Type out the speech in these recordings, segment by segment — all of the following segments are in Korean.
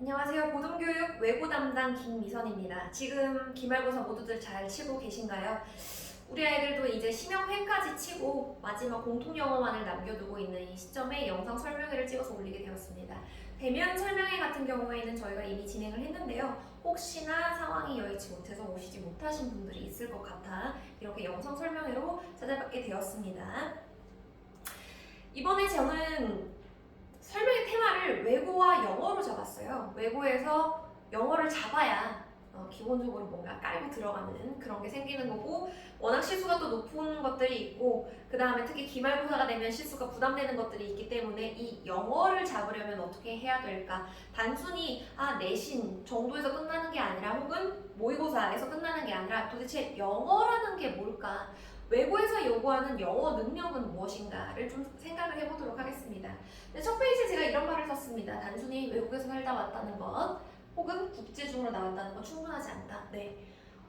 안녕하세요. 고등교육 외고 담당 김미선입니다. 지금 기말고사 모두들 잘 치고 계신가요? 우리 아이들도 이제 심형회까지 치고 마지막 공통영어만을 남겨두고 있는 이 시점에 영상 설명회를 찍어서 올리게 되었습니다. 대면 설명회 같은 경우에는 저희가 이미 진행을 했는데요. 혹시나 상황이 여의치 못해서 오시지 못하신 분들이 있을 것 같아 이렇게 영상 설명회로 찾아뵙게 되었습니다. 이번에 저는 설명의 테마를 외고와 영어로 잡았어요. 외고에서 영어를 잡아야 기본적으로 뭔가 깔고 들어가는 그런 게 생기는 거고, 워낙 시수가 또 높은 것들이 있고, 그 다음에 특히 기말고사가 되면 시수가 부담되는 것들이 있기 때문에 이 영어를 잡으려면 어떻게 해야 될까? 단순히 내신 정도에서 끝나는 게 아니라, 혹은 모의고사에서 끝나는 게 아니라 도대체 영어라는 게 뭘까? 외고에서 요구하는 영어 능력은 무엇인가를 좀 생각을 해보도록 하겠습니다. 네, 첫 페이지에 제가 이런 말을 썼습니다. 단순히 외국에서 살다 왔다는 것, 혹은 국제중으로 나왔다는 것 충분하지 않다. 네,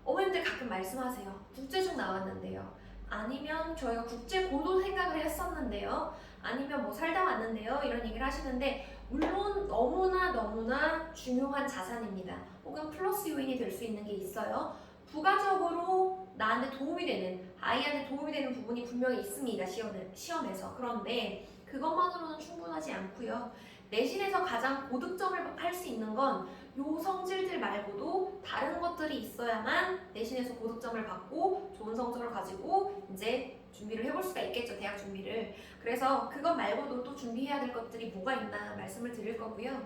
어머님들 가끔 말씀하세요. 국제중 나왔는데요. 아니면 저희가 국제고도 생각을 했었는데요. 아니면 뭐 살다 왔는데요. 이런 얘기를 하시는데, 물론 너무나 중요한 자산입니다. 혹은 플러스 요인이 될 수 있는 게 있어요. 부가적으로 나한테 도움이 되는, 아이한테 도움이 되는 부분이 분명히 있습니다. 시험에서. 그런데 그것만으로는 충분하지 않고요. 내신에서 가장 고득점을 할 수 있는 건 요 성질들 말고도 다른 것들이 있어야만 내신에서 고득점을 받고 좋은 성적을 가지고 이제 준비를 해볼 수가 있겠죠. 대학 준비를. 그래서 그것 말고도 또 준비해야 될 것들이 뭐가 있나 말씀을 드릴 거고요.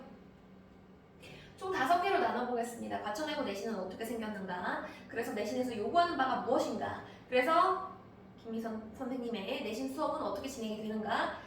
총 5개로 나눠보겠습니다. 과천외고 내신은 어떻게 생겼는가, 그래서 내신에서 요구하는 바가 무엇인가, 그래서 김미선 선생님의 내신 수업은 어떻게 진행이 되는가.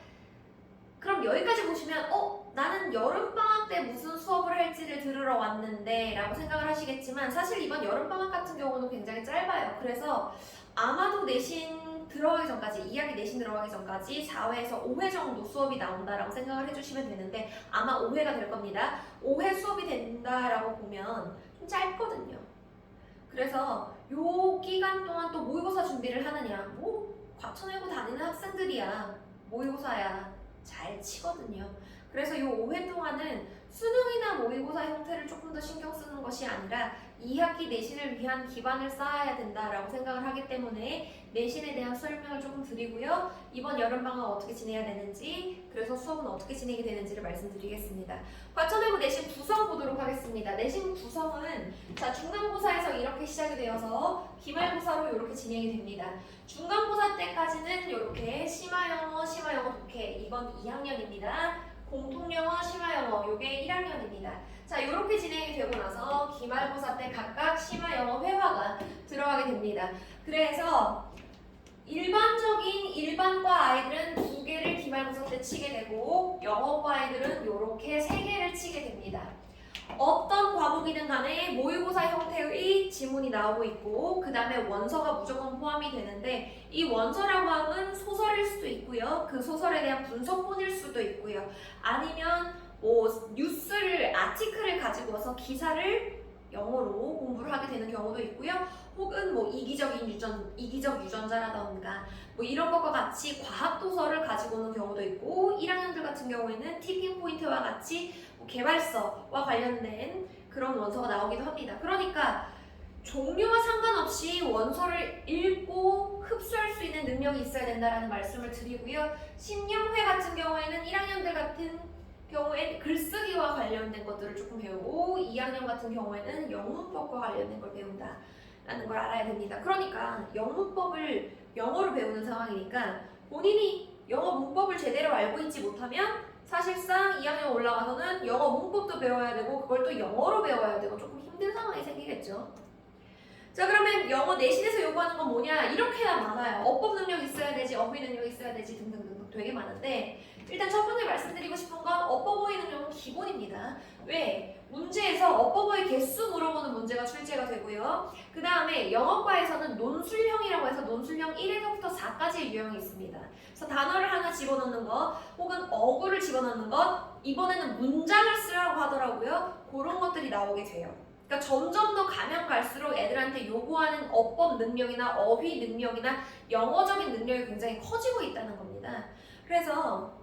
그럼 여기까지 보시면 나는 여름방학 때 무슨 수업을 할지를 들으러 왔는데 라고 생각을 하시겠지만, 사실 이번 여름방학 같은 경우는 굉장히 짧아요. 그래서 아마도 내신 들어가기 전까지, 2학기 내신 들어가기 전까지 4회에서 5회 정도 수업이 나온다라고 생각을 해주시면 되는데, 아마 5회가 될 겁니다. 5회 수업이 된다라고 보면 좀 짧거든요. 그래서 요 기간 동안 또 모의고사 준비를 하느냐, 과천외고 다니는 학생들이야, 모의고사야 잘 치거든요. 그래서 이 5회 동안은 수능이나 모의고사 형태를 조금 더 신경 쓰는 것이 아니라 2학기 내신을 위한 기반을 쌓아야 된다라고 생각을 하기 때문에 내신에 대한 설명을 조금 드리고요. 이번 여름방학 어떻게 지내야 되는지, 그래서 수업은 어떻게 진행이 되는지를 말씀드리겠습니다. 과천외고 내신 구성 보도록 하겠습니다. 내신 구성은 중간고사에서 이렇게 시작이 되어서 기말고사로 이렇게 진행이 됩니다. 중간고사 때까지는 이렇게 심화영어, 독해, 이건 2학년입니다. 공통영어, 심화영어, 요게 1학년입니다. 자, 이렇게 진행이 되고 나서 기말고사 때 각각 심화영어 회화가 들어가게 됩니다. 그래서 일반적인 일반과 아이들은 2개를 기말고사 때 치게 되고, 영어과 아이들은 이렇게 3개를 치게 됩니다. 어떤 과목이든 간에 모의고사 형태의 지문이 나오고 있고, 그 다음에 원서가 무조건 포함이 되는데, 이 원서라고 하면 소설일 수도 있고요, 그 소설에 대한 분석본일 수도 있고요, 아니면 뉴스를, 아티클을 가지고 와서 기사를 영어로 공부를 하게 되는 경우도 있고요, 혹은 이기적 유전자라던가 이런 것과 같이 과학 도서를 가지고 오는 경우도 있고, 1학년들 같은 경우에는 티핑 포인트와 같이 개발서와 관련된 그런 원서가 나오기도 합니다. 그러니까 종류와 상관없이 원서를 읽고 흡수할 수 있는 능력이 있어야 된다는 말씀을 드리고요. 신영회 같은 경우에는 1학년들 같은 경우에 글쓰기와 관련된 것들을 조금 배우고, 2학년 같은 경우에는 영문법과 관련된 걸 배운다라는 걸 알아야 됩니다. 그러니까 영문법을 영어로 배우는 상황이니까 본인이 영어 문법을 제대로 알고 있지 못하면 사실상 2학년 올라가서는 영어 문법도 배워야 되고, 그걸 또 영어로 배워야 되고 조금 힘든 상황이 생기겠죠. 자, 그러면 영어 내신에서 요구하는 건 뭐냐? 이렇게나 많아요. 어법 능력 있어야 되지, 어휘 능력 있어야 되지 등등등 되게 많은데, 일단 첫 번째 말씀드리고 싶은 건 어법어휘 능력은 기본입니다. 왜? 문제에서 어법어휘 개수 물어보는 문제가 출제가 되고요. 그 다음에 영어과에서는 논술형이라고 해서 논술형 1에서부터 4까지의 유형이 있습니다. 그래서 단어를 하나 집어넣는 것, 혹은 어구를 집어넣는 것, 이번에는 문장을 쓰라고 하더라고요. 그런 것들이 나오게 돼요. 그러니까 점점 더 가면 갈수록 애들한테 요구하는 어법 능력이나 어휘 능력이나 영어적인 능력이 굉장히 커지고 있다는 겁니다. 그래서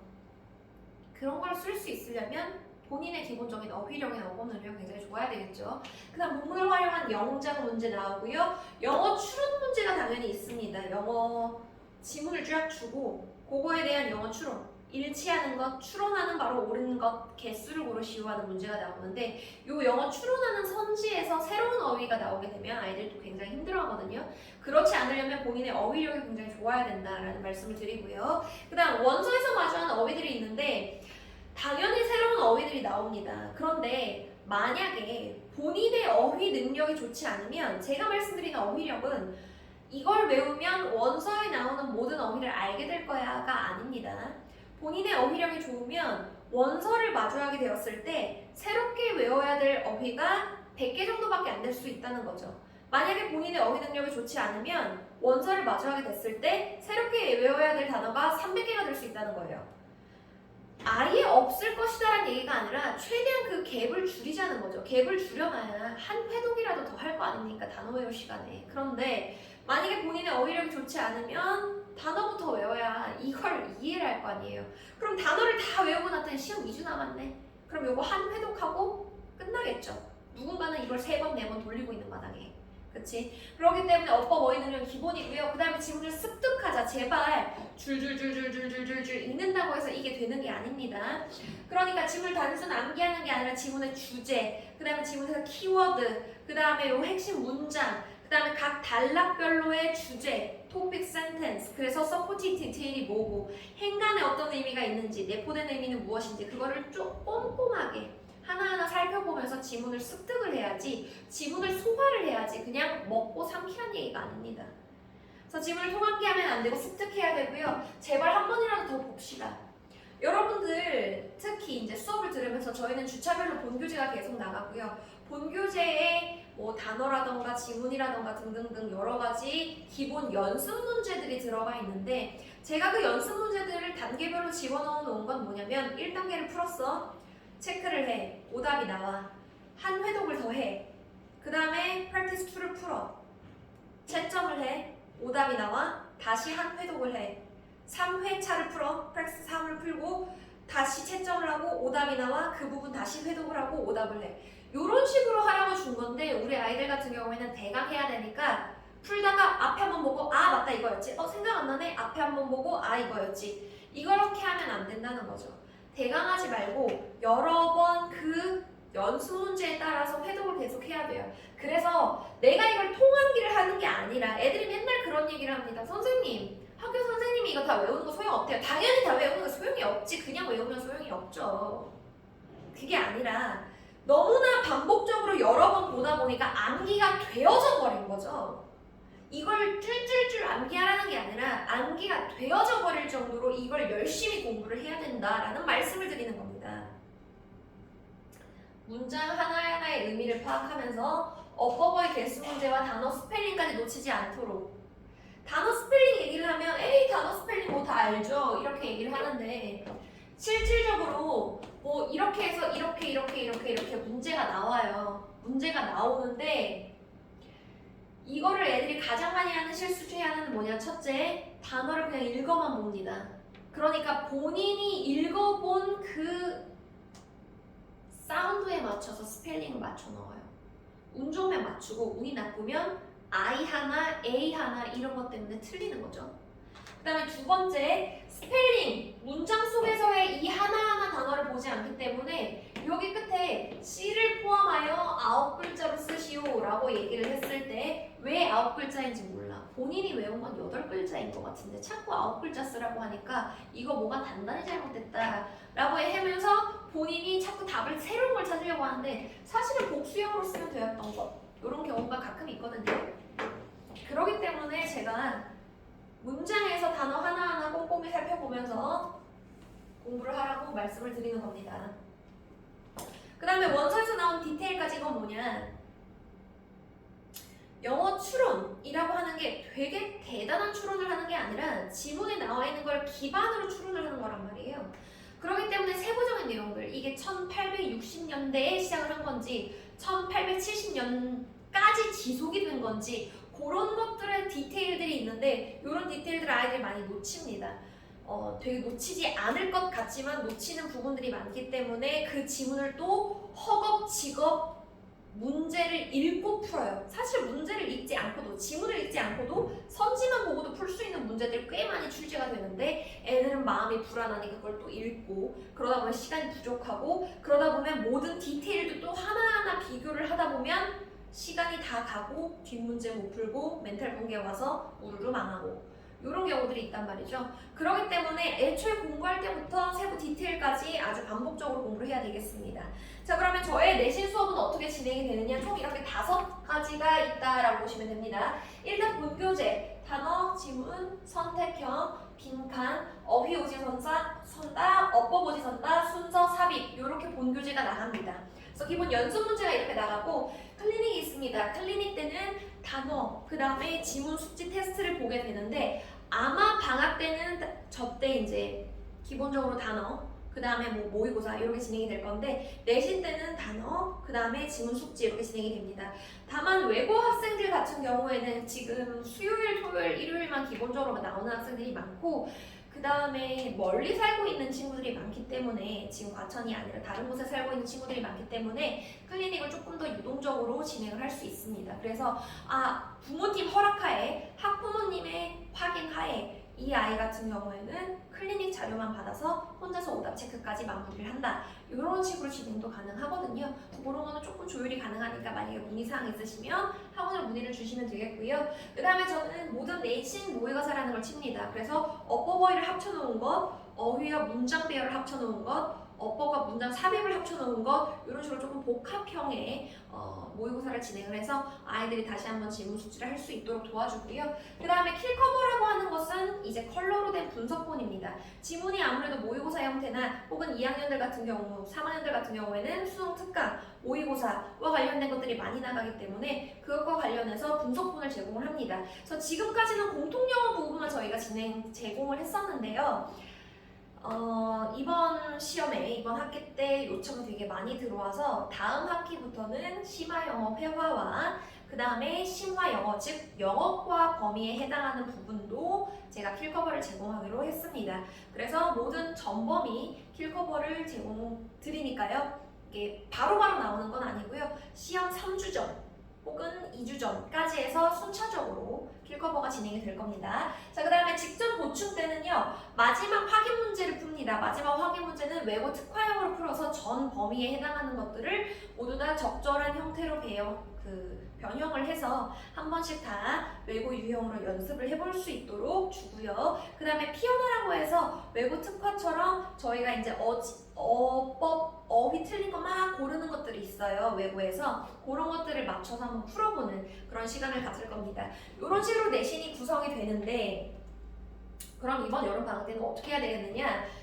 그런 걸 쓸 수 있으려면 본인의 기본적인 어휘력이나 어법 능력 굉장히 좋아야 되겠죠. 그 다음 문문을 활용한 영장 문제 나오고요. 영어 추론 문제가 당연히 있습니다. 영어 지문을 쫙 주고 그거에 대한 영어 추론, 일치하는 것, 추론하는 바로 옳은 것, 개수를 고르시오 하는 문제가 나오는데 이 영어 추론하는 선지에서 새로운 어휘가 나오게 되면 아이들도 굉장히 힘들어하거든요. 그렇지 않으려면 본인의 어휘력이 굉장히 좋아야 된다라는 말씀을 드리고요. 그 다음 원서에서 마주하는 어휘들이 있는데 당연히 새로운 어휘들이 나옵니다. 그런데 만약에 본인의 어휘 능력이 좋지 않으면 제가 말씀드리는 어휘력은 이걸 외우면 원서에 나오는 모든 어휘를 알게 될 거야가 아닙니다. 본인의 어휘력이 좋으면 원서를 마주하게 되었을 때 새롭게 외워야 될 어휘가 100개 정도밖에 안 될 수 있다는 거죠. 만약에 본인의 어휘 능력이 좋지 않으면 원서를 마주하게 됐을 때 새롭게 외워야 될 단어가 300개가 될 수 있다는 거예요. 아예 없을 것이다라는 얘기가 아니라 최대한 그 갭을 줄이자는 거죠. 갭을 줄여놔야 한 회독이라도 더 할 거 아닙니까? 단어 외울 시간에. 그런데 만약에 본인의 어휘력이 좋지 않으면 단어부터 외워야 이걸 이해를 할 거 아니에요. 그럼 단어를 다 외우고 났더니 시험 2주 남았네. 그럼 요거 한 회독하고 끝나겠죠. 누군가는 이걸 3번, 4번 돌리고 있는 마당에. 그치? 그렇기 때문에 어법 어휘 능력은 기본이고요. 그 다음에 지문을 습득하자. 제발 줄줄줄줄줄줄줄 읽는다고 해서 이게 되는 게 아닙니다. 그러니까 지문을 단순 암기하는 게 아니라 지문의 주제, 그 다음에 지문에서 키워드, 그 다음에 요 핵심 문장, 그 다음에 각 단락별로의 주제, 토픽 센텐스, 그래서 서포팅 디테일이 뭐고 행간에 어떤 의미가 있는지, 내포된 의미는 무엇인지 그거를 좀 꼼꼼하게 하나하나 살펴보면서 지문을 습득을 해야지, 지문을 소화를 해야지 그냥 먹고 삼키란 얘기가 아닙니다. 그래서 지문을 통합기하면 안 되고 습득해야 되고요. 제발 한 번이라도 더 봅시다. 여러분들 특히 이제 수업을 들으면서 저희는 주차별로 본교재가 계속 나가고요. 본교재에 뭐 단어라던가 지문이라던가 등등등 여러 가지 기본 연습 문제들이 들어가 있는데 제가 그 연습 문제들을 단계별로 집어넣어 놓은 건 뭐냐면 1단계를 풀었어. 체크를 해. 오답이 나와. 한 회독을 더 해. 그 다음에 practice 2를 풀어. 채점을 해. 오답이 나와. 다시 한 회독을 해. 3회차를 풀어. practice 3을 풀고 다시 채점을 하고 오답이 나와. 그 부분 다시 회독을 하고 오답을 해. 이런 식으로 하라고 준 건데 우리 아이들 같은 경우에는 대강 해야 되니까 풀다가 앞에 한번 보고 아 맞다 이거였지. 생각 안 나네. 앞에 한번 보고 아 이거였지. 이렇게 하면 안 된다는 거죠. 대강하지 말고 여러 번 그 연습 문제에 따라서 회독을 계속 해야 돼요. 그래서 내가 이걸 통한기를 하는 게 아니라 애들이 맨날 그런 얘기를 합니다. 선생님, 학교 선생님이 이거 다 외우는 거 소용없대요. 당연히 다 외우는 거 소용이 없지. 그냥 외우면 소용이 없죠. 그게 아니라 너무나 반복적으로 여러 번 보다 보니까 암기가 되어져 버린 거죠. 이걸 줄줄줄 암기하라는 게 아니라 암기가 되어져 버릴 정도로 이걸 열심히 공부를 해야 된다라는 말씀을 드리는 겁니다. 문장 하나하나의 의미를 파악하면서 어법어의 개수 문제와 단어 스펠링까지 놓치지 않도록. 단어 스펠링 얘기를 하면 에이 단어 스펠링 뭐 다 알죠 이렇게 얘기를 하는데 실질적으로 뭐 이렇게 해서 이렇게 문제가 나와요. 문제가 나오는데 이거를 애들이 가장 많이 하는 실수 중에 하나는 뭐냐? 첫째, 단어를 그냥 읽어만 봅니다. 그러니까 본인이 읽어본 그 사운드에 맞춰서 스펠링을 맞춰 넣어요. 운 좋으면 맞추고 운이 나쁘면 I 하나, A 하나 이런 것 때문에 틀리는 거죠. 그 다음에 두 번째, 스펠링, 문장 속에서의 이 하나하나 단어를 보지 않기 때문에 여기 끝에 C를 포함하여 9글자로 쓰시오 라고 얘기를 했을 때 왜 9글자인지 몰라. 본인이 외운 건 8글자인 것 같은데 자꾸 9글자 쓰라고 하니까 이거 뭐가 단단히 잘못됐다 라고 하면서 본인이 자꾸 답을 새로운 걸 찾으려고 하는데 사실은 복수형으로 쓰면 되었던 것 이런 경우가 가끔 있거든요. 그렇기 때문에 제가 문장에서 단어 하나하나 꼼꼼히 살펴보면서 공부를 하라고 말씀을 드리는 겁니다. 그 다음에 원서에서 나온 디테일까지 이건 뭐냐? 영어 추론이라고 하는 게 되게 대단한 추론을 하는 게 아니라 지문에 나와 있는 걸 기반으로 추론을 하는 거란 말이에요. 그렇기 때문에 세부적인 내용들, 이게 1860년대에 시작을 한 건지 1870년까지 지속이 된 건지 그런 것들의 디테일들이 있는데 이런 디테일들을 아이들이 많이 놓칩니다. 되게 놓치지 않을 것 같지만 놓치는 부분들이 많기 때문에 그 지문을 또 허겁지겁 문제를 읽고 풀어요. 사실 문제를 읽지 않고도, 지문을 읽지 않고도 선지만 보고도 풀 수 있는 문제들이 꽤 많이 출제가 되는데 애들은 마음이 불안하니 그걸 또 읽고, 그러다 보면 시간이 부족하고, 그러다 보면 모든 디테일도 또 하나하나 비교를 하다 보면 시간이 다 가고 뒷문제 못 풀고 멘탈 붕괴 와서 우르르 망하고, 이런 경우들이 있단 말이죠. 그렇기 때문에 애초에 공부할 때부터 세부 디테일까지 아주 반복적으로 공부를 해야 되겠습니다. 자, 그러면 저의 내신 수업은 어떻게 진행이 되느냐, 총 이렇게 5가지가 있다라고 보시면 됩니다. 일단 본교재, 단어, 지문, 선택형, 빈칸, 어휘오지선다, 어법오지선다, 순서, 삽입, 이렇게 본교재가 나갑니다. 그래서 기본 연습 문제가 이렇게 나가고 클리닉이 있습니다. 클리닉 때는 단어, 그 다음에 지문 숙지 테스트를 보게 되는데 아마 방학 때는 저때 이제 기본적으로 단어, 그 다음에 뭐 모의고사 이렇게 진행이 될 건데 내신 때는 단어, 그 다음에 지문 숙지 이렇게 진행이 됩니다. 다만 외고 학생들 같은 경우에는 지금 수요일, 토요일, 일요일만 기본적으로 나오는 학생들이 많고 그 다음에 멀리 살고 있는 친구들이 많기 때문에 지금 과천이 아니라 다른 곳에 살고 있는 친구들이 많기 때문에 클리닉을 조금 더 유동적으로 진행을 할 수 있습니다. 그래서 부모님 허락하에, 학부모님의 확인하에 이 아이 같은 경우에는 클리닉 자료만 받아서 혼자서 오답 체크까지 마무리를 한다. 이런 식으로 진행도 가능하거든요. 그런 거는 조금 조율이 가능하니까 만약에 문의사항 있으시면 학원에 문의를 주시면 되겠고요. 그 다음에 저는 모든 내신 모의고사라는 걸 칩니다. 그래서 어법어휘를 합쳐놓은 것, 어휘와 문장 배열을 합쳐놓은 것, 어법과 문장 삽입을 합쳐놓은 것, 이런 식으로 조금 복합형의 모의고사를 진행을 해서 아이들이 다시 한번 지문 숙지를 할 수 있도록 도와주고요. 그 다음에 킬커버라고 하는 것은 이제 컬러로 된 분석본입니다. 지문이 아무래도 모의고사 형태나 혹은 2학년들 같은 경우, 3학년들 같은 경우에는 수능 특강, 모의고사와 관련된 것들이 많이 나가기 때문에 그것과 관련해서 분석본을 제공을 합니다. 그래서 지금까지는 공통영어 부분만 저희가 제공을 했었는데요. 이번 시험에 이번 학기 때 요청이 되게 많이 들어와서 다음 학기부터는 심화영어 회화와 그 다음에 심화영어, 즉 영어과 범위에 해당하는 부분도 제가 킬커버를 제공하기로 했습니다. 그래서 모든 전범위 킬커버를 제공 드리니까요. 이게 바로바로 나오는 건 아니고요. 시험 3주 전 혹은 2주 전까지 해서 순차적으로 킬커버가 진행이 될 겁니다. 자, 그 다음에 직전 보충 때는요, 마지막 확인 문제를 풉니다. 마지막 확인 문제는 외고 특화형으로 풀어서 전 범위에 해당하는 것들을 모두 다 적절한 형태로 변형을 해서 한 번씩 다 외고 유형으로 연습을 해볼 수 있도록 주고요. 그 다음에 피어나라고 해서 외고 특화처럼 저희가 이제 어법, 어휘 틀린 거 막 고르는 것들이 있어요. 외고에서 그런 것들을 맞춰서 한번 풀어보는 그런 시간을 가질 겁니다. 이런 식으로 내신이 구성이 되는데 그럼 이번 여름방학 때는 어떻게 해야 되겠느냐?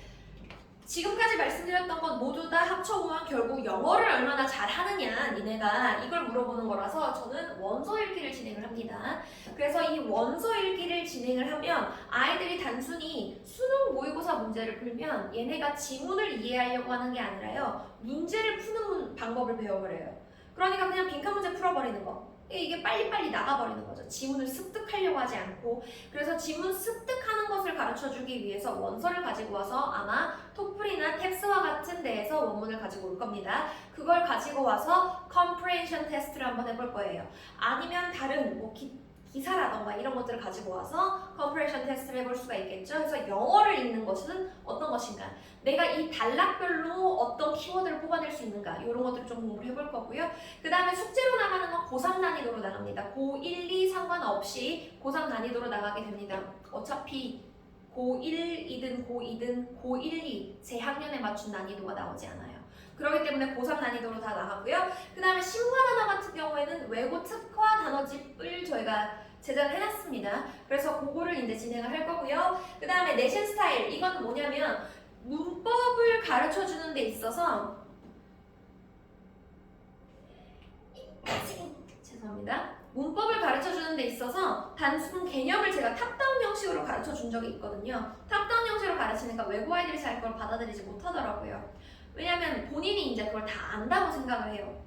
지금까지 말씀드렸던 건 모두 다 합쳐보면 결국 영어를 얼마나 잘하느냐 니네가 이걸 물어보는 거라서 저는 원서 읽기를 진행을 합니다. 그래서 이 원서 읽기를 진행을 하면 아이들이 단순히 수능 모의고사 문제를 풀면 얘네가 지문을 이해하려고 하는 게 아니라요, 문제를 푸는 방법을 배워버려요. 그러니까 그냥 빈칸 문제 풀어버리는 거, 이게 빨리빨리 나가버리는 거죠. 지문을 습득하려고 하지 않고. 그래서 지문 습득하는 것을 가르쳐주기 위해서 원서를 가지고 와서 아마 토플이나 텍스와 같은 데에서 원문을 가지고 올 겁니다. 그걸 가지고 와서 comprehension 테스트를 한번 해볼 거예요. 아니면 다른 기사라던가 이런 것들을 가지고 와서 comprehension 테스트를 해볼 수가 있겠죠. 그래서 영어를 읽는 것은 어떤 것인가, 내가 이 단락별로 어떤 키워드를 뽑아낼 수 있는가, 이런 것들을 좀 공부를 해볼 거고요. 그 다음에 숙제로 나가는 건 고3 난이도로 나갑니다. 고1, 2 상관없이 고3 난이도로 나가게 됩니다. 어차피 고1이든 고2든 고1, 2 제 학년에 맞춘 난이도가 나오지 않아요. 그렇기 때문에 고3 난이도로 다 나가고요. 그 다음에 심화 단어 같은 경우에는 외고 특화 단어집을 저희가 제작을 해놨습니다. 그래서 그거를 이제 진행을 할 거고요. 그 다음에 내신 스타일, 이건 뭐냐면 문법을 가르쳐 주는 데 있어서 죄송합니다. 문법을 가르쳐 주는 데 있어서 단순 개념을 제가 탑다운 형식으로 가르쳐 준 적이 있거든요. 탑다운 형식으로 가르치니까 외고 아이들이 잘 그걸 받아들이지 못하더라고요. 왜냐면 본인이 이제 그걸 다 안다고 생각을 해요.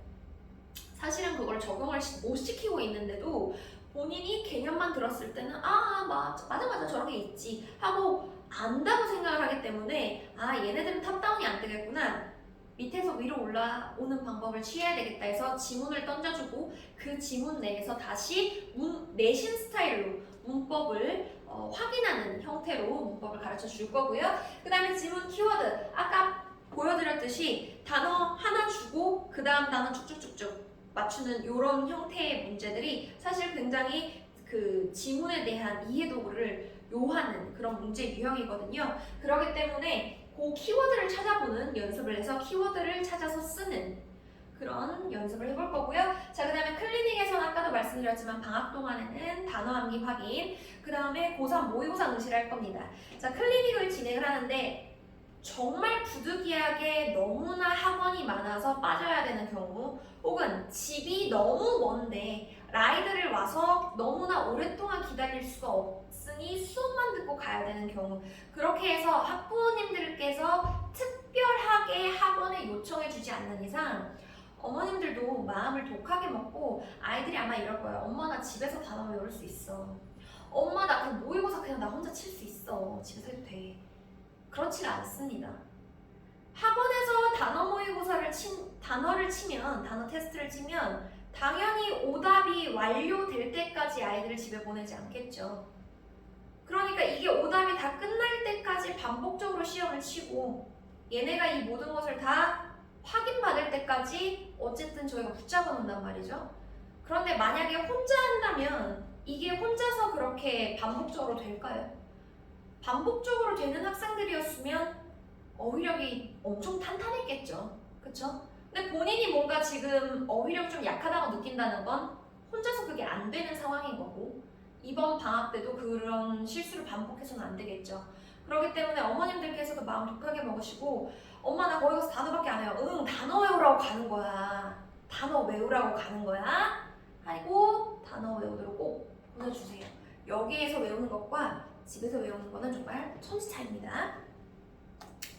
사실은 그걸 적용을 못 시키고 있는데도 본인이 개념만 들었을 때는 맞아 저런 게 있지 하고 안다고 생각을 하기 때문에 아 얘네들은 탑다운이 안 되겠구나, 밑에서 위로 올라오는 방법을 취해야 되겠다 해서 지문을 던져주고 그 지문 내에서 다시 내신 스타일로 문법을 확인하는 형태로 문법을 가르쳐 줄 거고요. 그 다음에 지문 키워드, 아까 보여드렸듯이 단어 하나 주고 그 다음 단어 쭉쭉쭉쭉 맞추는 이런 형태의 문제들이 사실 굉장히 그 지문에 대한 이해도를 요하는 그런 문제 유형이거든요. 그렇기 때문에 그 키워드를 찾아보는 연습을 해서 키워드를 찾아서 쓰는 그런 연습을 해볼 거고요. 자, 그 다음에 클리닉에서는 아까도 말씀드렸지만 방학 동안에는 단어 암기 확인, 그 다음에 고3 모의고사 응시를 할 겁니다. 자, 클리닉을 진행을 하는데 정말 부득이하게 너무나 학원이 많아서 빠져야 되는 경우, 혹은 집이 너무 먼데 라이드를 와서 너무나 오랫동안 기다릴 수가 없으니 수업만 듣고 가야 되는 경우, 그렇게 해서 학부모님들께서 특별하게 학원에 요청해 주지 않는 이상 어머님들도 마음을 독하게 먹고 아이들이 아마 이럴 거예요. 엄마 나 집에서 단어 외울 수 있어. 엄마 나 그냥 모의고사 그냥 나 혼자 칠 수 있어. 집에서 해도 돼. 그렇지가 않습니다. 학원에서 단어 모의고사를 단어를 치면, 단어 테스트를 치면 당연히 오답이 완료될 때까지 아이들을 집에 보내지 않겠죠. 그러니까 이게 오답이 다 끝날 때까지 반복적으로 시험을 치고 얘네가 이 모든 것을 다 확인받을 때까지 어쨌든 저희가 붙잡아 놓는단 말이죠. 그런데 만약에 혼자 한다면 이게 혼자서 그렇게 반복적으로 될까요? 반복적으로 되는 학생들이었으면 어휘력이 엄청 탄탄했겠죠. 그쵸? 근데 본인이 뭔가 지금 어휘력 좀 약하다고 느낀다는 건 혼자서 그게 안 되는 상황인 거고, 이번 방학 때도 그런 실수를 반복해서는 안 되겠죠. 그렇기 때문에 어머님들께서도 마음 독하게 먹으시고, 엄마 나 거기 가서 단어밖에 안 해요. 응, 단어 외우라고 가는 거야. 단어 외우라고 가는 거야. 하고 단어 외우도록 꼭 보내주세요. 여기에서 외우는 것과 집에서 외우는 거는 정말 천지 차이입니다.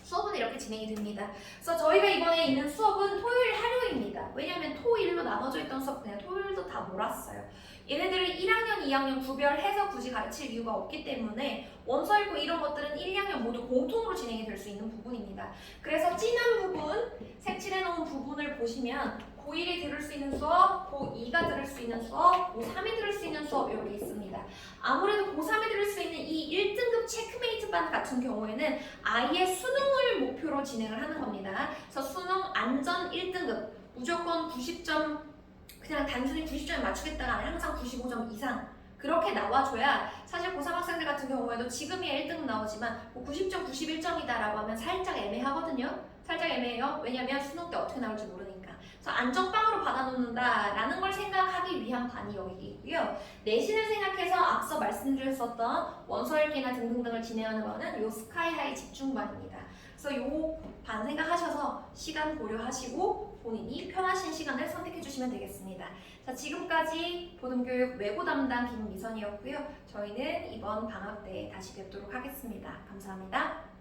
수업은 이렇게 진행이 됩니다. 그래서 저희가 이번에 있는 수업은 토요일 하루입니다. 왜냐하면 토일로 나눠져 있던 수업 그냥 토요일도 다 몰았어요. 얘네들을 1학년, 2학년 구별해서 굳이 가르칠 이유가 없기 때문에 원서 읽고 이런 것들은 1, 2학년 모두 공통으로 진행이 될 수 있는 부분입니다. 그래서 진한 부분, 색칠해 놓은 부분을 보시면 고1이 들을 수 있는 수업, 고2가 들을 수 있는 수업, 고3이 들을 수 있는 수업 이렇게 있습니다. 아무래도 고3이 들을 수 있는 이 1등급 체크메이트 반 같은 경우에는 아예 수능을 목표로 진행을 하는 겁니다. 그래서 수능 안전 1등급, 무조건 90점, 그냥 단순히 90점에 맞추겠다가 아니라 항상 95점 이상 그렇게 나와줘야, 사실 고3 학생들 같은 경우에도 지금이야 1등 나오지만 뭐 90점, 91점이다 라고 하면 살짝 애매하거든요. 살짝 애매해요. 왜냐면 수능 때 어떻게 나올지 모르니까. 그래서 안전빵으로 받아놓는다 라는 걸 생각하기 위한 반이 여기 있고요. 내신을 생각해서 앞서 말씀드렸었던 원서 읽기나 등등등을 진행하는 거는 요 스카이하이 집중반입니다. 그래서 요 반 생각하셔서 시간 고려하시고 본인이 편하신 시간을 선택해 주시면 되겠습니다. 자, 지금까지 보듬교육 외고 담당 김미선이었고요. 저희는 이번 방학 때 다시 뵙도록 하겠습니다. 감사합니다.